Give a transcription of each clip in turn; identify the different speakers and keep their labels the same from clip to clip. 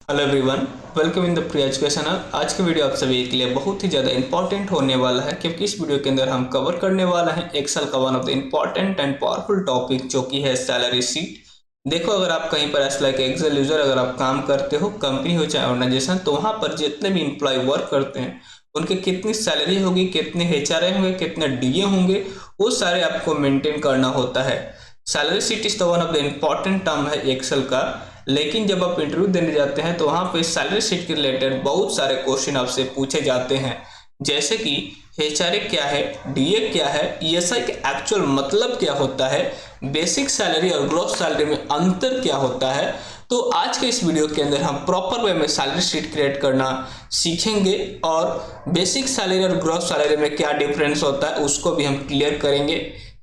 Speaker 1: Hello everyone, welcome in the pre education. आज की video आप सभी के लिए बहुत ही ज़्यादा इंपॉर्टेंट होने वाला है, क्योंकि इस वीडियो के अंदर हम कवर करने वाला है एक्सेल का one of the important and powerful topic, जो कि है सैलरी शीट। देखो, अगर आप कहीं पर ऐसा लाइक एक्सेल यूजर अगर आप काम करते हो, कंपनी हो चाहे ऑर्गेनाइजेशन, तो वहाँ पर जितने भी इंप्लॉय वर्क करते हैं उनके कितनी सैलरी होगी, कितने एचआरए होंगे, कितने डीए होंगे, वो सारे आपको मेंटेन करना होता है। Salary sheet is the one of the important term है एक्सेल का। लेकिन जब आप इंटरव्यू देने जाते हैं तो वहाँ पे सैलरी शीट के रिलेटेड बहुत सारे क्वेश्चन आपसे पूछे जाते हैं, जैसे कि एचआरए क्या है, डीए क्या है, ईएसआई का एक्चुअल मतलब क्या होता है, बेसिक सैलरी और ग्रॉस सैलरी में अंतर क्या होता है। तो आज के इस वीडियो के अंदर हम प्रॉपर वे में सैलरी शीट क्रिएट करना सीखेंगे और बेसिक सैलरी और ग्रॉस सैलरी में क्या डिफरेंस होता है उसको भी हम क्लियर करेंगे।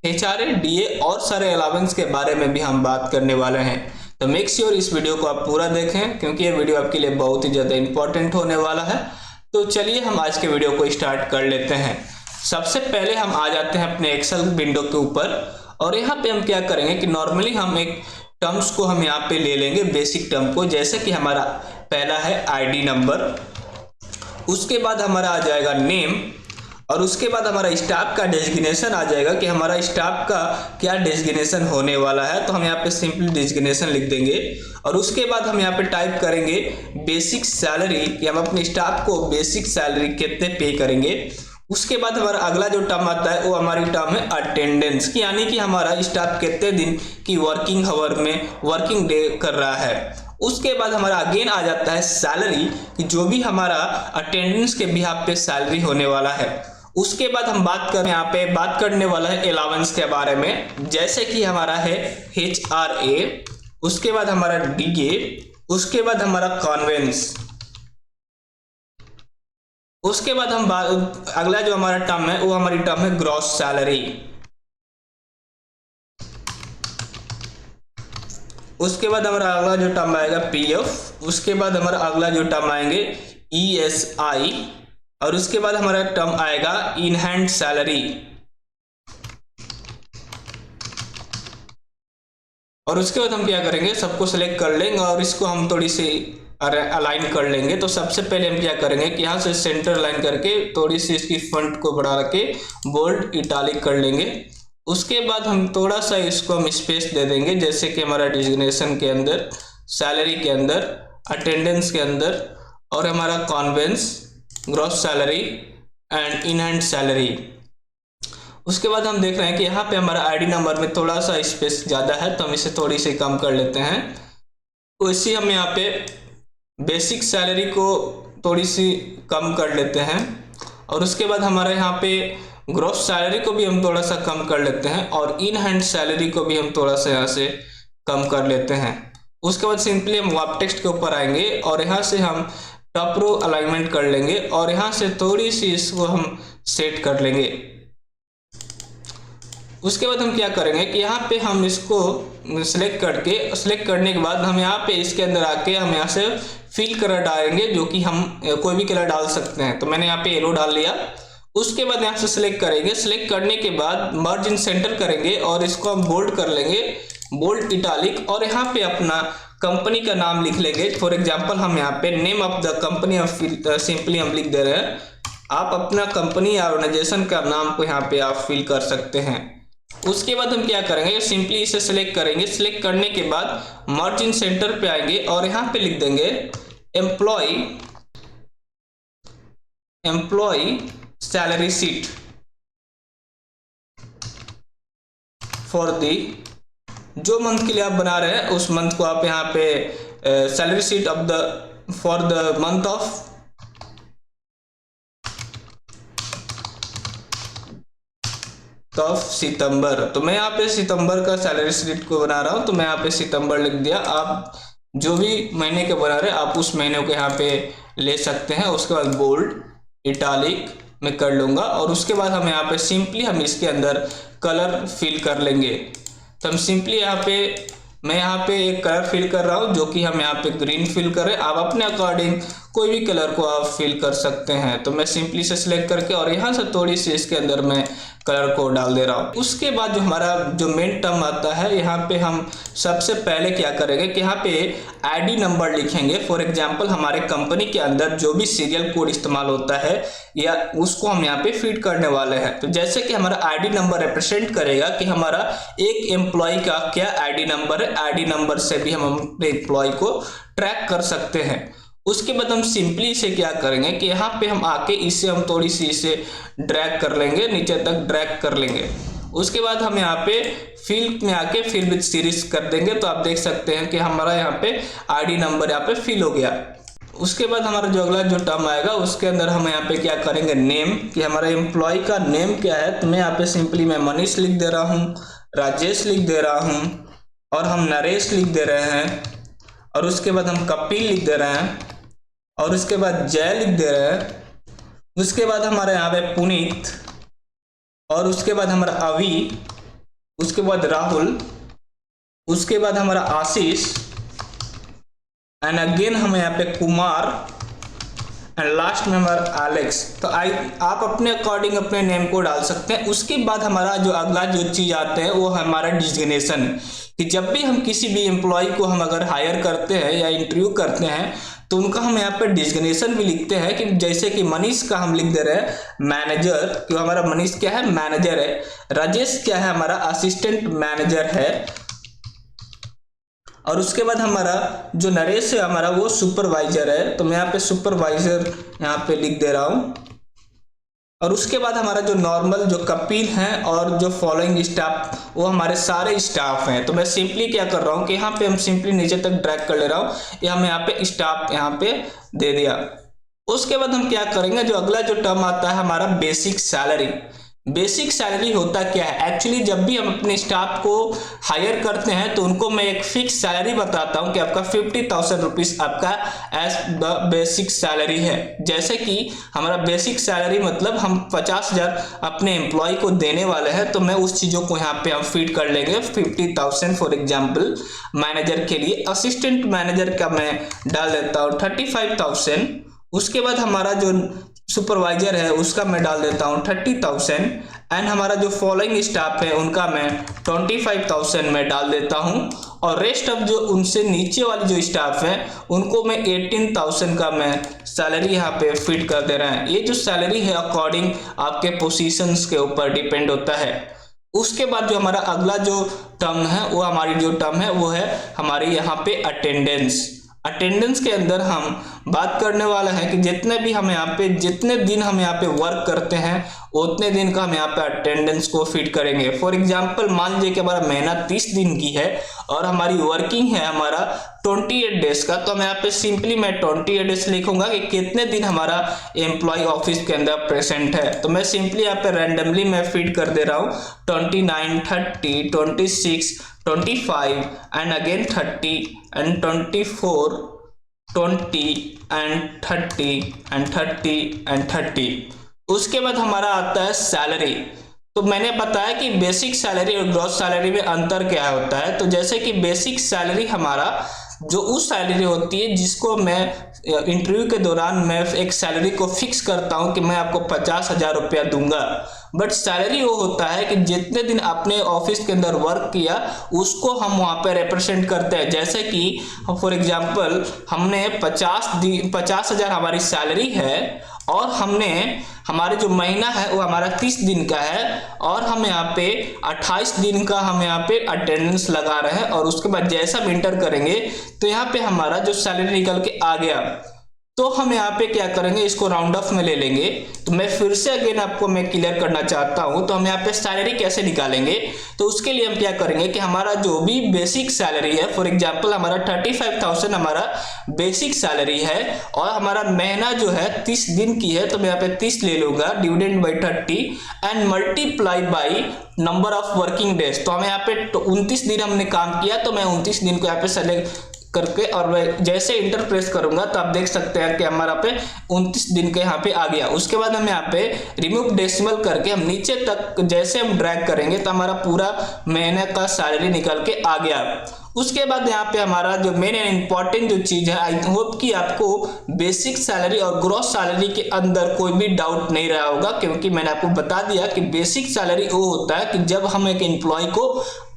Speaker 1: एचआरए, डीए और सारे अलावेंस के बारे में भी हम बात करने वाले हैं। तो मेक श्योर इस वीडियो को आप पूरा देखें, क्योंकि ये वीडियो आपके लिए बहुत ही ज़्यादा इंपॉर्टेंट होने वाला है। तो चलिए हम आज के वीडियो को स्टार्ट कर लेते हैं। सबसे पहले हम आ जाते हैं अपने एक्सेल विंडो के ऊपर, और यहाँ पे हम क्या करेंगे कि नॉर्मली हम एक टर्म्स को हम यहाँ पे ले लेंगे, बेसिक टर्म को, जैसे कि हमारा पहला है आईडी नंबर, उसके बाद हमारा आ जाएगा नेम, और उसके बाद हमारा स्टाफ का डेजिग्नेशन आ जाएगा कि हमारा स्टाफ का क्या डेजिग्नेशन होने वाला है। तो हम यहाँ पे सिंपली डेजिग्नेशन लिख देंगे, और उसके बाद हम यहाँ पे टाइप करेंगे बेसिक सैलरी, कि हम अपने स्टाफ को बेसिक सैलरी कितने पे करेंगे। उसके बाद हमारा अगला जो टर्म आता है वो हमारी टर्म है अटेंडेंस की, यानी कि हमारा स्टाफ कितने दिन की वर्किंग आवर में वर्किंग डे कर रहा है। उसके बाद हमारा अगेन आ जाता है सैलरी, कि जो भी हमारा अटेंडेंस के बिहाफ पे सैलरी होने वाला है। उसके बाद हम यहाँ पे बात करने वाला है अलावेंस के बारे में, जैसे कि हमारा है एचआरए, उसके बाद हमारा डीए, उसके बाद हमारा कॉन्वेंस, उसके बाद हम अगला जो हमारा टर्म है वो हमारी टर्म है ग्रॉस सैलरी। उसके बाद हमारा अगला जो टर्म आएगा पीएफ, उसके बाद हमारा अगला जो टर्म आएंगे ईएसआई, और उसके बाद हमारा टर्म आएगा इन हैंड सैलरी। और उसके बाद हम क्या करेंगे, सबको सेलेक्ट कर लेंगे और इसको हम थोड़ी सी अलाइन कर लेंगे। तो सबसे पहले हम क्या करेंगे कि यहाँ से सेंटर लाइन करके थोड़ी सी इसकी फॉन्ट को बढ़ा के बोल्ड इटालिक कर लेंगे। उसके बाद हम थोड़ा सा इसको हम स्पेस दे देंगे, जैसे कि हमारा डिजिग्नेशन के अंदर, सैलरी के अंदर, अटेंडेंस के अंदर, और हमारा conveyance, gross salary and in hand salary. उसके बाद हम देख रहे हैं कि यहाँ पे हमारा आईडी नंबर में थोड़ा सा स्पेस ज़्यादा है, तो हम इसे थोड़ी सी कम कर लेते हैं। तो इसी हम यहाँ पे बेसिक सैलरी को थोड़ी सी कम कर लेते हैं, और उसके बाद हमारे यहाँ पे ग्रॉस सैलरी को भी हम थोड़ा सा कम कर लेते हैं, और इन हैंड सैलरी को भी हम थोड़ा सा यहाँ से कम कर लेते हैं। उसके बाद सिंपली हम वर्क टेक्स्ट के ऊपर आएंगे और यहाँ से हम टॉप रो अलाइनमेंट कर लेंगे, और यहाँ से थोड़ी सी इसको हम सेट कर लेंगे। उसके बाद हम क्या करेंगे कि यहाँ पे हम इसको सेलेक्ट करने के बाद हम यहाँ पे इसके अंदर आके हम यहाँ से फिल कलर डालेंगे, जो कि हम कोई भी कलर डाल सकते हैं। तो मैंने यहाँ पे येलो डाल लिया। उसके बाद यहाँ से सिलेक्ट करेंगे, सिलेक्ट करने के बाद मर्ज इन सेंटर करेंगे और इसको हम बोल्ड कर लेंगे, बोल्ड इटालिक, और यहाँ पे अपना कंपनी का नाम लिख लेंगे। फॉर एग्जाम्पल हम यहाँ पे name of the company simply हम लिख दे रहे हैं। आप अपना कंपनी या ऑर्गेनाइजेशन का नाम को यहाँ पे आप फिल कर सकते हैं। उसके बाद हम क्या करेंगे, सिंपली इसे सिलेक्ट करेंगे। सिलेक्ट करने के बाद मर्ज इन सेंटर पे आएंगे और यहाँ पे लिख देंगे employ salary sheet for the, जो मंथ के लिए आप बना रहे हैं उस मंथ को आप यहाँ पे salary sheet of the for the month of सितंबर। तो मैं यहाँ पे सितंबर का सैलरी शीट को बना रहा हूँ, तो मैं यहाँ पे सितंबर लिख दिया। आप जो भी महीने के बना रहे हैं आप उस महीने को यहाँ पे ले सकते हैं। उसके बाद बोल्ड इटालिक में कर लूँगा, और उसके बाद हम यहाँ पे सिंपली हम इसके अंदर कलर फिल कर लेंगे। तो हम सिंपली मैं यहाँ पे एक कलर फिल कर रहा हूँ, जो कि हम यहाँ पे ग्रीन फिल कर रहे हैं। आप अपने अकॉर्डिंग कोई भी कलर को आप फिल कर सकते हैं। तो मैं सिंपली से सिलेक्ट करके और यहाँ से थोड़ी सी इसके अंदर मैं कलर को डाल दे रहा हूँ। उसके बाद जो हमारा जो मेन टर्म आता है, यहाँ पे हम सबसे पहले क्या करेंगे कि यहाँ पे आईडी नंबर लिखेंगे। फॉर एग्जांपल हमारे कंपनी के अंदर जो भी सीरियल कोड इस्तेमाल होता है या उसको हम यहाँ पे फीड करने वाले हैं। तो जैसे कि हमारा आईडी नंबर रिप्रेजेंट करेगा कि हमारा एक एम्प्लॉय का क्या आईडी नंबर है। आईडी नंबर से भी हम अपने एम्प्लॉय को ट्रैक कर सकते हैं। उसके बाद हम सिंपली इसे क्या करेंगे कि यहाँ पे हम आके इसे हम थोड़ी सी इसे ड्रैग कर लेंगे, नीचे तक ड्रैग कर लेंगे। उसके बाद हम यहाँ पे फिल में आके फिल विद सीरीज कर देंगे। तो आप देख सकते हैं कि हमारा यहाँ पे आईडी नंबर यहाँ पे फिल हो गया। उसके बाद हमारा जो अगला जो टर्म आएगा उसके अंदर हम यहाँ पे क्या करेंगे, नेम, कि हमारा एम्प्लॉय का नेम क्या है। तो मैं यहाँ पे सिंपली मैं मनीष लिख दे रहा हूँ, राजेश लिख दे रहा हूँ, और हम नरेश लिख दे रहे हैं, और उसके बाद हम कपिल लिख दे रहे हैं, और उसके बाद जय लिख दे रहे हैं। उसके बाद हमारे यहाँ पे पुनीत, और उसके बाद हमारा अवी, उसके बाद राहुल, उसके बाद हमारा आशीष, एंड अगेन हम यहाँ पे कुमार, एंड लास्ट में हमारा एलेक्स। तो आप अपने अकॉर्डिंग अपने नेम को डाल सकते हैं। उसके बाद हमारा जो अगला जो चीज आते हैं वो हमारा डिजिग्नेशन, कि जब भी हम किसी भी एम्प्लॉय को हम अगर हायर करते हैं या इंटरव्यू करते हैं तो उनका हम यहाँ पे डिजिग्नेशन भी लिखते हैं। कि जैसे कि मनीष का हम लिख दे रहे हैं मैनेजर, कि हमारा मनीष क्या है, मैनेजर है। राजेश क्या है, हमारा असिस्टेंट मैनेजर है। और उसके बाद हमारा जो नरेश है हमारा वो सुपरवाइजर है। तो मैं यहाँ पे सुपरवाइजर यहाँ पे लिख दे रहा हूँ। और उसके बाद हमारा जो नॉर्मल जो कपिल हैं और जो फॉलोइंग स्टाफ वो हमारे सारे स्टाफ हैं। तो मैं सिंपली क्या कर रहा हूँ कि यहाँ पे हम सिंपली नीचे तक ड्रैग कर ले रहा हूँ, या हम यहाँ पे स्टाफ यहाँ पे दे दिया। उसके बाद हम क्या करेंगे, जो अगला जो टर्म आता है हमारा बेसिक सैलरी। बेसिक सैलरी होता क्या है, एक्चुअली जब भी हम अपने स्टाफ को हायर करते हैं तो उनको मैं एक फिक्स सैलरी बताता हूं कि आपका 50,000 रुपीज आपका एज द बेसिक सैलरी है। जैसे कि हमारा बेसिक सैलरी मतलब हम 50,000 अपने एम्प्लॉय को देने वाले हैं, तो मैं उस चीज़ों को यहाँ पे हम फीड कर लेंगे। 50,000 फॉर एग्जाम्पल मैनेजर के लिए। असिस्टेंट मैनेजर का मैं डाल देता हूँ 35,000। उसके बाद हमारा जो सुपरवाइजर है उसका मैं डाल देता हूँ 30,000, एंड हमारा जो फॉलोइंग स्टाफ है उनका मैं 25,000 में डाल देता हूँ। और रेस्ट ऑफ जो उनसे नीचे वाली जो स्टाफ है उनको मैं 18,000 का मैं सैलरी यहाँ पे फिट कर दे रहा है। ये जो सैलरी है अकॉर्डिंग आपके पोजीशंस के ऊपर डिपेंड होता है। उसके बाद जो हमारा अगला जो टर्म है वो हमारी जो टर्म है वो है हमारी यहाँ पे अटेंडेंस। अटेंडेंस के अंदर हम बात करने वाला है कि जितने भी हम यहाँ पे जितने दिन हम यहाँ पे वर्क करते हैं उतने दिन का हम यहाँ पे अटेंडेंस को फिट करेंगे। फॉर एग्जांपल मान लीजिए कि हमारा महीना 30 दिन की है और हमारी वर्किंग है हमारा 28 डेज का, तो मैं यहाँ पे सिंपली मैं 28 डेज लिखूंगा कि कितने दिन हमारा एम्प्लॉय ऑफिस के अंदर प्रेजेंट है। तो मैं सिंपली यहाँ पे रैंडमली मैं फिट कर दे रहा हूँ 29, 30, 26, 25 and again 30 and 24, 20 and 30 and 30 and 30। उसके बाद हमारा आता है सैलरी। तो मैंने बताया कि बेसिक सैलरी और ग्रॉस सैलरी में अंतर क्या होता है। तो जैसे कि बेसिक सैलरी हमारा जो उस सैलरी होती है जिसको मैं इंटरव्यू के दौरान मैं एक सैलरी को फिक्स करता हूं कि मैं आपको 50,000 रुपया दूंगा। बट सैलरी वो होता है कि जितने दिन आपने ऑफिस के अंदर वर्क किया उसको हम वहाँ पे रिप्रेजेंट करते हैं। जैसे कि फॉर एग्जांपल हमने 50,000 हमारी सैलरी है और हमने हमारे जो महीना है वो हमारा 30 दिन का है और हम यहाँ पे 28 दिन का हम यहाँ पे अटेंडेंस लगा रहे हैं। और उसके बाद जैसा हम इंटर करेंगे तो यहाँ पे हमारा जो सैलरी निकल के आ गया तो हम यहाँ पे क्या करेंगे, इसको राउंड ऑफ में ले लेंगे। तो मैं फिर से अगेन आपको मैं क्लियर करना चाहता हूँ। तो हम यहाँ पे सैलरी कैसे निकालेंगे, तो उसके लिए हम क्या करेंगे कि हमारा जो भी बेसिक सैलरी है, फॉर एग्जांपल हमारा 35,000 हमारा बेसिक सैलरी है और हमारा महीना जो है 30 दिन की है, तो मैं यहाँ पे 30 ले लूंगा divided by 30 and multiply by number of working days. तो हमें यहाँ पे 29 दिन हमने काम किया, तो मैं 29 दिन को यहाँ पे सेलेक्ट करके और मैं जैसे इंटर प्रेस करूंगा तो आप देख सकते हैं कि हमारा पे 29 दिन के यहाँ पे आ गया। उसके बाद हम यहाँ पे रिमूव डेसिमल करके हम नीचे तक जैसे हम ड्रैग करेंगे तो हमारा पूरा महीने का सैलरी निकल के आ गया। उसके बाद यहाँ पे हमारा जो मेन एंड इम्पॉर्टेंट जो चीज है, आई होप कि आपको बेसिक सैलरी और ग्रॉस सैलरी के अंदर कोई भी डाउट नहीं रहा होगा, क्योंकि मैंने आपको बता दिया कि बेसिक सैलरी वो होता है कि जब हम एक एम्प्लॉय को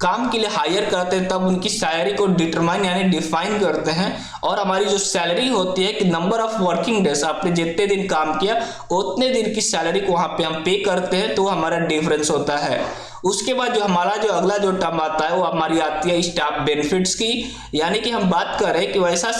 Speaker 1: काम के लिए हायर करते हैं तब उनकी सैलरी को डिटरमाइन यानी डिफाइन करते हैं, और हमारी जो सैलरी होती है कि नंबर ऑफ वर्किंग डेज, आपने जितने दिन काम किया उतने दिन की सैलरी को वहां पे हम पे करते हैं, तो हमारा डिफरेंस होता है। उसके बाद जो हमारा जो अगला जो टर्म आता है वो हमारी आती है स्टाफ बेनिफिट्स की, यानी कि हम बात कर रहे हैं कि वैसा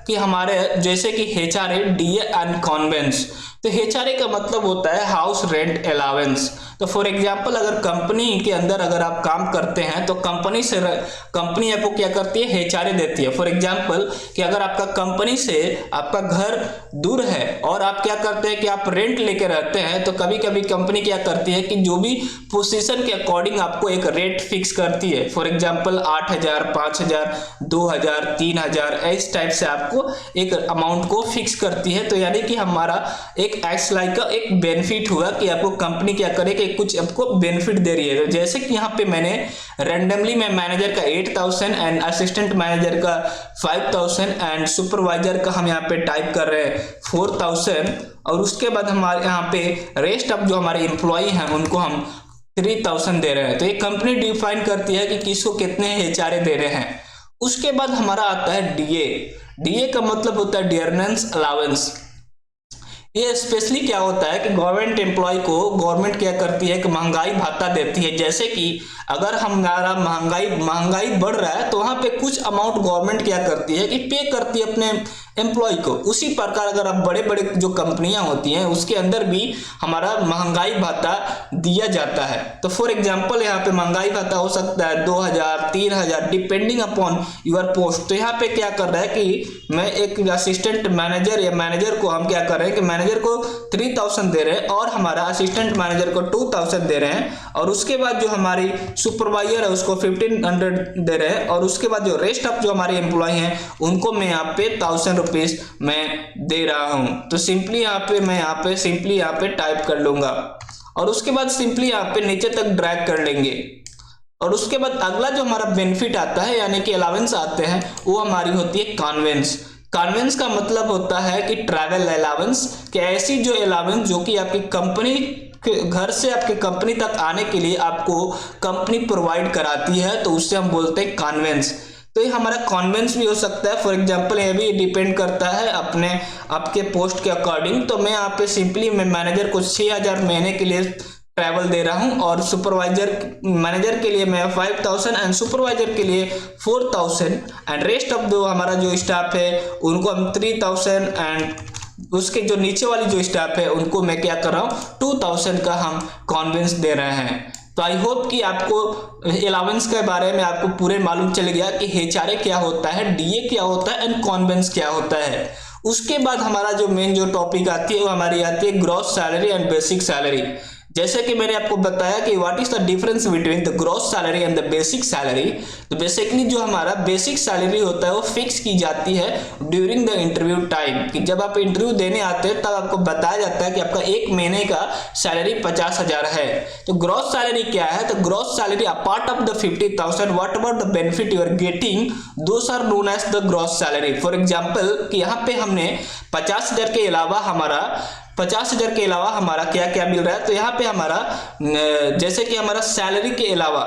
Speaker 1: कि हमारे जैसे कि एचआरए, डीए एंड कॉन्वेंस। तो एचआरए का मतलब होता है हाउस रेंट अलाउंस। तो फॉर एग्जांपल अगर कंपनी के अंदर अगर आप काम करते हैं तो कंपनी आपको क्या करती है, एचआरए देती है। फॉर एग्जांपल कि अगर आपका कंपनी से आपका घर दूर है और आप क्या करते हैं कि आप रेंट लेके रहते हैं, तो कभी कभी कंपनी क्या करती है कि जो भी पोजीशन के अकॉर्डिंग आपको एक रेट फिक्स करती है। फॉर एग्जांपल 8,000, 5,000, 2,000, 3,000 इस टाइप से आपको एक अमाउंट को फिक्स करती है। तो यानी कि हमारा एक एक्स लाइक का एक बेनिफिट हुआ कि आपको कंपनी क्या करे कि कुछ आपको बेनिफिट दे रही है। तो जैसे कि यहाँ पे मैंने रैंडमली मैं मैनेजर का 8,000 एंड असिस्टेंट मैनेजर का 5,000 एंड सुपरवाइजर का हम यहाँ पे टाइप कर रहे हैं 4,000, और उसके बाद हमारे यहाँ पे रेस्ट ऑफ जो हमारे एम्प्लॉय हैं उनको हम 3,000 दे रहे हैं। तो ये कंपनी डिफाइन करती है कि किसको कितने एचआरए दे रहे हैं। उसके बाद हमारा आता है डीए। डीए का मतलब होता है डियरनेस अलाउंस। ये स्पेशली क्या होता है कि गवर्नमेंट एम्प्लॉय को गवर्नमेंट क्या करती है कि महंगाई भत्ता देती है। जैसे कि अगर हमारा महंगाई बढ़ रहा है तो वहां पे कुछ अमाउंट गवर्नमेंट क्या करती है कि पे करती है अपने एम्प्लॉय को। उसी प्रकार अगर आप बड़े बड़े जो कंपनियां होती हैं उसके अंदर भी हमारा महंगाई भत्ता दिया जाता है। तो फॉर एग्जांपल यहाँ पे महंगाई भत्ता हो सकता है 2,000, 3,000 डिपेंडिंग अपॉन यूर पोस्ट। तो यहाँ पे क्या कर रहा है कि मैं एक असिस्टेंट मैनेजर या मैनेजर को हम क्या कर रहे हैं कि मैनेजर को 3,000 दे रहे हैं और हमारा असिस्टेंट मैनेजर को 2,000 दे रहे हैं, और उसके बाद जो हमारी सुपरवाइजर है उसको 1,500 दे रहे हैं, और उसके बाद जो रेस्ट ऑफ जो हमारे एम्प्लॉय हैं उनको मैं यहाँ पे 1,000 रुपीज मैं दे रहा हूं। तो सिंपली यहाँ पे मैं सिंपली यहाँ पे टाइप कर लूंगा, और उसके बाद सिंपली यहाँ पे नीचे तक ड्रैग कर लेंगे। और उसके बाद अगला जो हमारा बेनिफिट आता है यानी कि अलाउंस आते हैं वो हमारी होती है कॉन्वेंस। कॉन्वेंस का मतलब होता है कि ट्रैवल अलाउंस, कि ऐसी जो अलाउंस जो कि आपकी कंपनी घर से आपके कंपनी तक आने के लिए आपको कंपनी प्रोवाइड कराती है, तो उससे हम बोलते हैं कॉन्वेंस। तो ये हमारा कॉन्वेंस भी हो सकता है। फॉर एग्जांपल ये भी डिपेंड करता है अपने आपके पोस्ट के अकॉर्डिंग। तो मैं यहाँ पे सिंपली मैं मैनेजर को 6,000 महीने के लिए ट्रैवल दे रहा हूं, और मैनेजर के लिए मैं 5,000 एंड सुपरवाइजर के लिए 4,000 एंड रेस्ट ऑफ जो हमारा जो स्टाफ है उनको हम 3,000 एंड उसके जो नीचे वाली जो स्टाफ है उनको मैं क्या कर रहा हूँ 2,000 का हम कॉन्वेंस दे रहे हैं। तो आई होप कि आपको अलाउंस के बारे में आपको पूरे मालूम चल गया कि एचआरए क्या होता है, डीए क्या होता है एंड कॉन्वेंस क्या होता है। उसके बाद हमारा जो मेन जो टॉपिक आती है वो हमारी आती है gross salary and basic salary. जैसे कि मैंने आपको बताया कि what is the difference between the gross salary and the basic salary. तो बेसिकली जो हमारा बेसिक सैलरी होता है वो फिक्स की जाती है ड्यूरिंग द इंटरव्यू टाइम, कि जब आप इंटरव्यू देने आते हैं तब आपको बताया जाता है कि आपका एक महीने का सैलरी 50,000 है। तो ग्रॉस सैलरी क्या है, तो gross salary apart of the 50,000 what about the benefit you are getting, those are known as the gross salary. For example कि यहाँ पे हमने 50,000 के अलावा हमारा क्या क्या मिल रहा है। तो यहाँ पे हमारा जैसे कि हमारा सैलरी के अलावा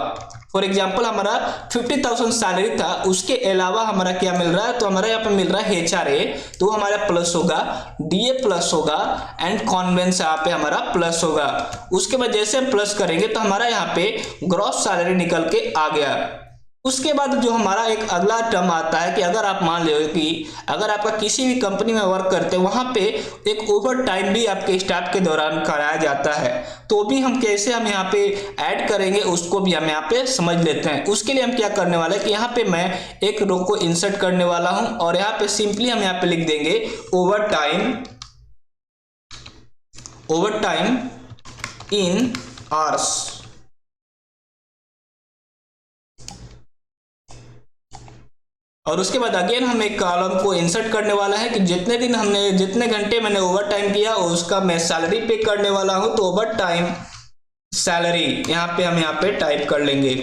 Speaker 1: फॉर एग्जांपल हमारा 50,000 सैलरी था, उसके अलावा हमारा क्या मिल रहा है, तो हमारा यहाँ पे मिल रहा है एचआरए, तो हमारा प्लस होगा, डीए प्लस होगा एंड कॉन्वेंस यहाँ पे हमारा प्लस होगा। उसके बाद जैसे हम प्लस करेंगे तो हमारा यहाँ पे ग्रॉस सैलरी निकल के आ गया। उसके बाद जो हमारा एक अगला टर्म आता है कि अगर आप मान लो कि अगर आपका किसी भी कंपनी में वर्क करते हैं वहां पे एक ओवर टाइम भी आपके स्टाफ के दौरान कराया जाता है, तो भी हम कैसे हम यहाँ पे ऐड करेंगे उसको भी हम यहाँ पे समझ लेते हैं। उसके लिए हम क्या करने वाले हैं कि यहाँ पे मैं एक रो को इंसर्ट करने वाला हूं और यहाँ पे सिंपली हम यहाँ पे लिख देंगे ओवर टाइम इन आवर्स। और उसके बाद अगेन हम एक कॉलम को इंसर्ट करने वाला है कि जितने घंटे मैंने ओवर टाइम किया उसका मैं सैलरी पे करने वाला हूं, तो ओवर टाइम सैलरी हम यहाँ पे टाइप कर लेंगे।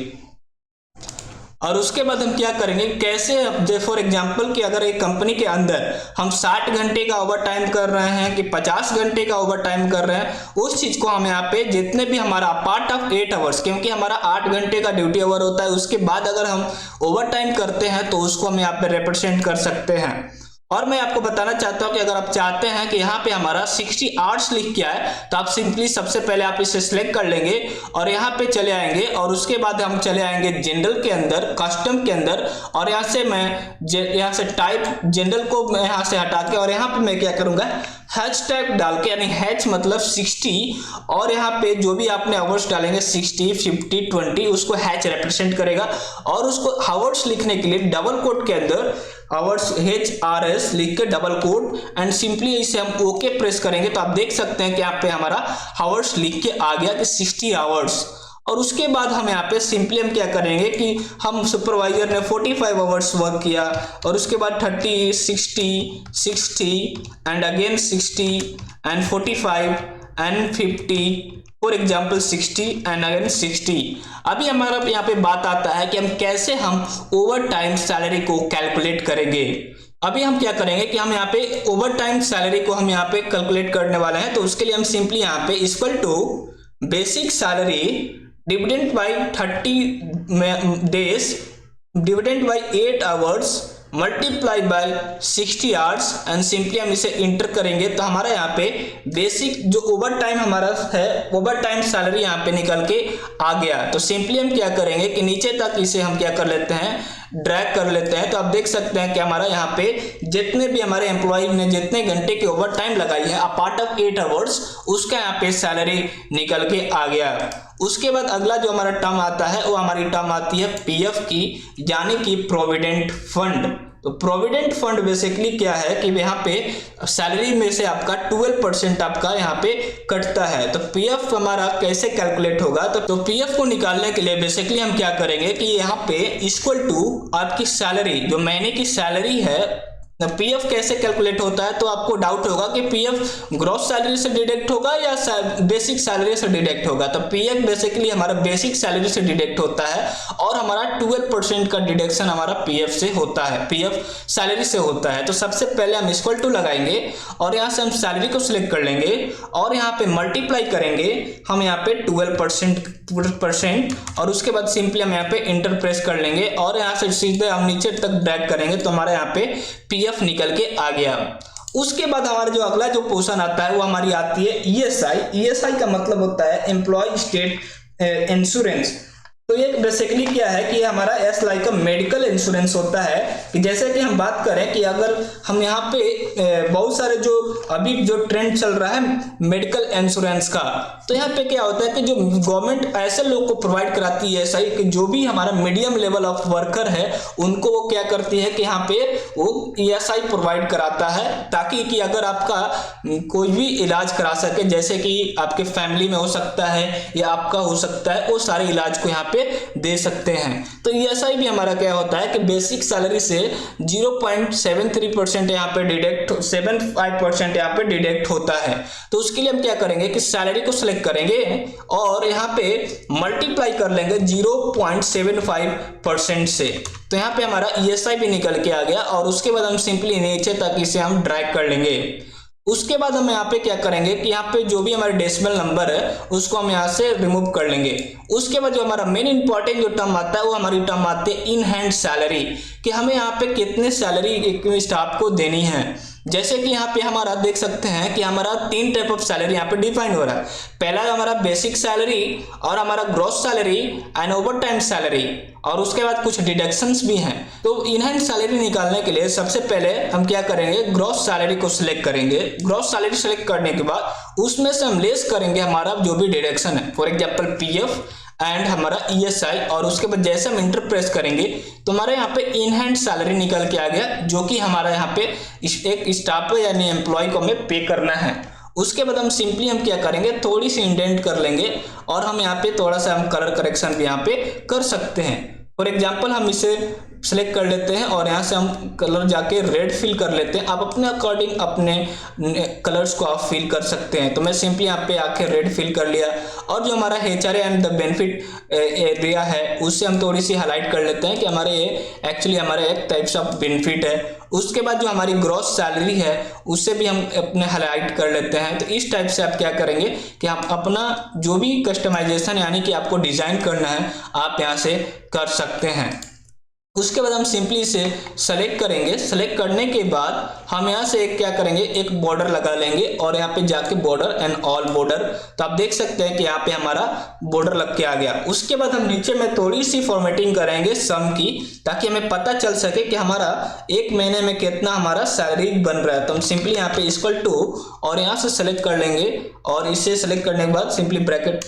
Speaker 1: और उसके बाद हम क्या करेंगे, कैसे फॉर एग्जांपल कि अगर एक कंपनी के अंदर हम 60 घंटे का ओवर टाइम कर रहे हैं कि 50 घंटे का ओवर टाइम कर रहे हैं, उस चीज को हम यहाँ पे जितने भी हमारा पार्ट ऑफ 8 आवर्स, क्योंकि हमारा 8 घंटे का ड्यूटी आवर होता है, उसके बाद अगर हम ओवर टाइम करते हैं तो उसको हम यहाँ पे रिप्रेजेंट कर सकते हैं। और मैं आपको बताना चाहता हूं कि अगर आप चाहते हैं कि यहाँ पे हमारा 60 आवर्स लिख के आए तो आप सिंपली सबसे पहले आप इसे सिलेक्ट कर लेंगे और यहाँ पे चले आएंगे और उसके बाद हम चले आएंगे जनरल के अंदर, कस्टम के अंदर, और यहाँ से मैं यहाँ से टाइप जनरल को मैं यहाँ से हटा के और यहाँ पे मैं क्या करूंगा, हैच टाइप डाल के, यानी हैच मतलब 60, और यहाँ पे जो भी आपने आवर्स डालेंगे 60, 50, 20 उसको हैच रिप्रेजेंट करेगा। और उसको आवर्स लिखने के लिए डबल कोट के अंदर आवर्स HRS लिख के डबल कोट एंड सिंपली इसे हम ओके प्रेस करेंगे तो आप देख सकते हैं कि यहाँ पे हमारा आवर्स लिख के आ गया कि 60 आवर्स। और उसके बाद हम यहाँ पे सिंपली हम क्या करेंगे कि हम सुपरवाइजर ने 45 आवर्स वर्क किया और उसके बाद 30, 60 and again 60 and 45 and 50, for example 60 and again 60। अभी हमारा यहाँ पे बात आता है कि हम कैसे हम ओवर टाइम सैलरी को कैलकुलेट करेंगे। अभी हम क्या करेंगे कि हम यहाँ पे ओवर टाइम सैलरी को हम यहाँ पे कैलकुलेट करने वाले हैं। तो उसके लिए हम सिंपली यहाँ पे equal to basic salary dividend by 30 days dividend by 8 hours multiply by 60 hours and simply हम इसे इंटर करेंगे तो हमारा यहाँ पे बेसिक जो ओवर टाइम हमारा है, ओवर टाइम सैलरी यहाँ पे निकल के आ गया। तो सिंपली हम क्या करेंगे कि नीचे तक इसे हम क्या कर लेते हैं, ड्रैग कर लेते हैं। तो आप देख सकते हैं कि हमारा यहाँ पे जितने भी हमारे एम्प्लॉय ने जितने घंटे की ओवर टाइम लगाई है अपार्ट ऑफ 8 आवर्स, उसका यहाँ पे सैलरी निकल के आ गया। उसके बाद अगला जो हमारा टर्म आता है वो हमारी टर्म आती है पीएफ की, यानी कि प्रोविडेंट फंड। तो प्रोविडेंट फंड बेसिकली क्या है कि यहाँ पे सैलरी में से आपका 12% आपका यहाँ पे कटता है। तो पीएफ हमारा कैसे कैलकुलेट होगा, तो पीएफ को निकालने के लिए बेसिकली हम क्या करेंगे कि यहाँ पे इक्वल टू आपकी सैलरी, जो महीने की सैलरी है, पीएफ कैसे कैलकुलेट होता है। तो आपको डाउट होगा कि पीएफ ग्रॉस सैलरी से डिडक्ट होगा या बेसिक सैलरी से डिडक्ट होगा। तो पीएफ बेसिकली हमारा बेसिक सैलरी से डिडक्ट होता है और हमारा 12% का डिडक्शन हमारा पीएफ से होता है, पीएफ सैलरी से होता है। तो सबसे पहले हम इक्वल टू लगाएंगे और यहाँ से हम सैलरी को सिलेक्ट कर लेंगे और यहाँ पे मल्टीप्लाई करेंगे हम यहाँ पे 12% और उसके बाद सिंपली हम यहाँ पे इंटर प्रेस कर लेंगे और यहाँ से सीधे हम नीचे तक ड्रैग करेंगे तो हमारे यहाँ पे पीएफ निकल के आ गया। उसके बाद हमारा जो अगला जो पोर्शन आता है वो हमारी आती है ईएसआई। ईएसआई का मतलब होता है एम्प्लॉय स्टेट इंश्योरेंस। तो ये बेसिकली क्या है कि हमारा एस लाइक का मेडिकल इंश्योरेंस होता है कि जैसे कि हम बात करें कि अगर हम यहाँ पे बहुत सारे जो अभी जो ट्रेंड चल रहा है मेडिकल इंश्योरेंस का, तो यहाँ पे क्या होता है कि जो गवर्नमेंट ऐसे लोग को प्रोवाइड कराती है ऐसा ही कि जो भी हमारा मीडियम लेवल ऑफ वर्कर है उनको वो क्या करती है कि यहाँ पे वो ईएसआई प्रोवाइड कराता है ताकि कि अगर आपका कोई भी इलाज करा सके, जैसे कि आपके फैमिली में हो सकता है या आपका हो सकता है, वो सारे इलाज को यहाँ पे दे सकते हैं। तो ईएसआई भी हमारा क्या होता है कि बेसिक सैलरी से 0.73% यहाँ पे डिडक्ट 75% यहाँ पे डिडक्ट होता है। तो उसके लिए हम क्या करेंगे कि सैलरी को सिलेक्ट करेंगे और यहाँ पे मल्टीप्लाई कर लेंगे 0.75% से। तो यहाँ पे हमारा ईएसआई भी निकल के आ गया और उसके बाद हम सिंपली नीचे तक इसे हम ड्रैग कर लेंगे। उसके बाद हम यहाँ पे क्या करेंगे कि यहाँ पे जो भी हमारे डेसिमल नंबर है उसको हम यहाँ से रिमूव कर लेंगे। उसके बाद जो हमारा मेन इंपॉर्टेंट जो टर्म आता है वो हमारी टर्म आती है इन हैंड सैलरी, कि हमें यहाँ पे कितने सैलरी एक स्टाफ को देनी है। जैसे कि यहाँ पे हमारा देख सकते हैं कि हमारा 3 टाइप ऑफ सैलरी यहाँ पे डिफाइन हो रहा है। पहला हमारा बेसिक सैलरी और हमारा gross salary and over time salary, और उसके बाद कुछ डिडक्शंस भी हैं। तो इन हैंड सैलरी निकालने के लिए सबसे पहले हम क्या करेंगे, ग्रॉस सैलरी को सिलेक्ट करेंगे। ग्रॉस सैलरी सेलेक्ट करने के बाद उसमें से हम लेस करेंगे हमारा जो भी डिडक्शन है, फॉर एग्जाम्पल पीएफ एंड हमारा ईएसआई, और उसके बाद जैसे हम इंटर प्रेस करेंगे तो हमारे यहाँ पे इन हैंड सैलरी निकल के आ गया, जो कि हमारा यहाँ पे एक स्टाफ यानी एम्प्लॉय को हमें पे करना है। उसके बाद हम सिंपली हम क्या करेंगे, थोड़ी सी इंडेंट कर लेंगे और हम यहाँ पे थोड़ा सा हम कलर करेक्शन भी यहाँ पे कर सकते हैं। फॉर एग्जाम्पल हम इसे सेलेक्ट कर लेते हैं और यहाँ से हम कलर जाके रेड फिल कर लेते हैं। आप अपने अकॉर्डिंग अपने कलर्स को आप फिल कर सकते हैं। तो मैं सिंपली यहाँ पे आके रेड फिल कर लिया और जो हमारा HRA and the benefit area है उससे हम थोड़ी सी हाईलाइट कर लेते हैं कि हमारे ये एक्चुअली हमारा एक टाइप्स ऑफ बेनिफिट है। उसके बाद जो हमारी ग्रॉस सैलरी है उससे भी हम अपने हाईलाइट कर लेते हैं। तो इस टाइप से आप क्या करेंगे कि आप अपना जो भी कस्टमाइजेशन यानी कि आपको डिजाइन करना है आप यहाँ से कर सकते हैं। उसके बाद हम सिंपली इसे सेलेक्ट करेंगे। सेलेक्ट करने के बाद हम यहाँ से एक क्या करेंगे, एक बॉर्डर लगा लेंगे और यहाँ पे जाके बॉर्डर एंड ऑल बॉर्डर, तो आप देख सकते हैं कि यहाँ पे हमारा बॉर्डर लग के आ गया। उसके बाद हम नीचे में थोड़ी सी फॉर्मेटिंग करेंगे सम की, ताकि हमें पता चल सके कि हमारा एक महीने में कितना हमारा सैलरी बन रहा है। तो हम सिंपली यहाँ पे इक्वल टू और यहाँ से सेलेक्ट कर लेंगे और इसे सेलेक्ट करने के बाद सिंपली ब्रैकेट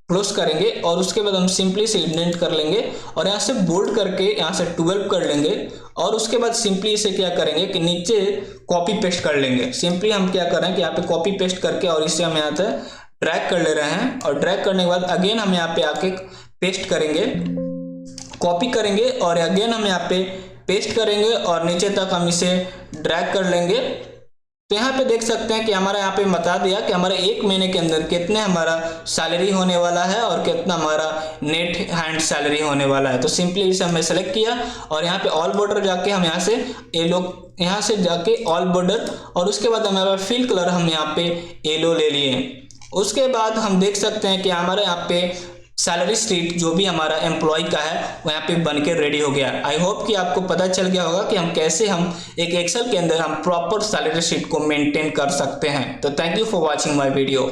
Speaker 1: क्लोज करेंगे और उसके बाद हम सिंपली से इंडेंट कर लेंगे और यहाँ से बोल्ड करके यहाँ से 12 कर लेंगे और उसके बाद सिंपली इसे क्या करेंगे कि नीचे कॉपी पेस्ट कर लेंगे। सिंपली हम क्या करें कि यहाँ पे कॉपी पेस्ट करके और इसे हम यहाँ से ड्रैग कर ले रहे हैं और ड्रैग करने के बाद अगेन हम यहाँ पे आके पेस्ट करेंगे, कॉपी करेंगे और अगेन हम यहाँ पे पेस्ट करेंगे और नीचे तक हम इसे ड्रैग कर लेंगे। तो यहाँ पे देख सकते हैं कि हमारा यहाँ पे बता दिया कि हमारे एक महीने के अंदर कितने हमारा सैलरी होने वाला है और कितना हमारा नेट हैंड सैलरी होने वाला है। तो सिंपली इसे हमने सेलेक्ट किया और यहाँ पे ऑल बॉर्डर जाके हम यहाँ से यहाँ से जाके ऑल बॉर्डर और उसके बाद हमारा फिल कलर हम यहाँ पे येलो ले लिए। उसके बाद हम देख सकते हैं कि हमारे यहाँ पे सैलरी शीट जो भी हमारा एम्प्लॉय का है वो यहाँ पे बन के रेडी हो गया। आई होप कि आपको पता चल गया होगा कि हम कैसे हम एक एक्सेल के अंदर हम प्रॉपर सैलरी शीट को मेंटेन कर सकते हैं। तो thank you for watching my video.